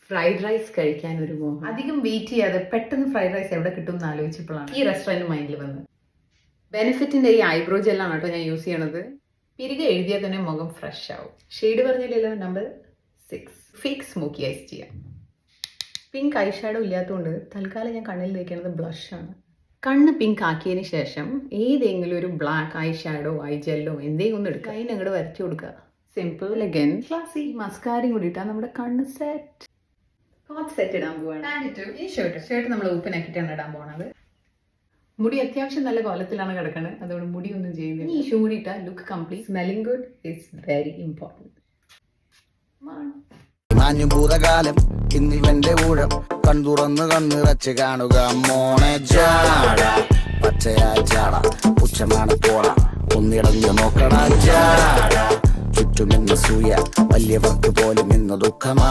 Fried rice കഴിക്കാൻ ഒരു മോഹം. അധികം വെയിറ്റ് ചെയ്യാതെ പെട്ടെന്ന് ഫ്രൈഡ് റൈസ് എവിടെ കിട്ടും എന്ന് ആലോചിച്ചപ്പോഴാണ് ഈ റെസ്റ്റോറൻറ്റ് മൈൻഡിൽ വന്നത്. ബെനിഫിറ്റിന്റെ ഈ ഐബ്രോ ജെല്ലാണ് കേട്ടോ ഞാൻ യൂസ് ചെയ്യണത്. പിരികെ എഴുതിയാൽ തന്നെ മുഖം ഫ്രഷ് ആവും. ഷെയ്ഡ് പറഞ്ഞില്ലല്ലോ, നമ്പർ 6. ഫേക്ക് സ്മോക്കി ഐസ് ചെയ്യാം. പിങ്ക് ഐ ഷാഡോ ഇല്ലാത്തതുകൊണ്ട് തൽക്കാലം ഞാൻ കണ്ണിൽ തേക്കുന്നത് ബ്ലഷാണ്. കണ്ണ് പിങ്ക് ആക്കിയതിന് ശേഷം ഏതെങ്കിലും ഒരു ബ്ലാക്ക് ഐ ഷാഡോ ഐ ജെല്ലോ എന്തെങ്കിലും ഒന്ന് എടുക്കുക, അതിന് അങ്ങോട്ട് വരച്ചു കൊടുക്കുക. Simple, elegant, ക്ലാസി. മസ്കാരയും കൂടി ഇട്ടാൽ നമ്മുടെ കണ്ണ് സെറ്റ്. ഹോട്ട് സെറ്റ് ഇടാൻ പോവാണ്. ഈ ഷർട്ട് നമ്മൾ ഓപ്പനാക്കിയിട്ടാണ് ഇടാൻ പോണത്. മുടി അത്യാവശ്യം നല്ല കോലത്തിലാണ് കിടക്കുന്നത്, അതുകൊണ്ട് മുടി ഒന്നും ചെയ്യുന്നില്ല. ഈ ഷൂ കൂടി ഇട്ടാൽ look complete. Smelling good is very important. മാഞ്ഞു ഭൂതകാലം ഇന്നിവന്റെ ഊഴം കൺതുറന്ന് കണ്ണിറച്ച് കാണുക മോണെ ജാട പച്ചയായ ചാട പുച്ഛമാണ് പോണ ഒന്നിടഞ്ഞു നോക്കണ ജാട ചുറ്റുമെന്ന് സൂയ വലിയവർക്ക് പോലും ഇന്ന് ദുഃഖമാ.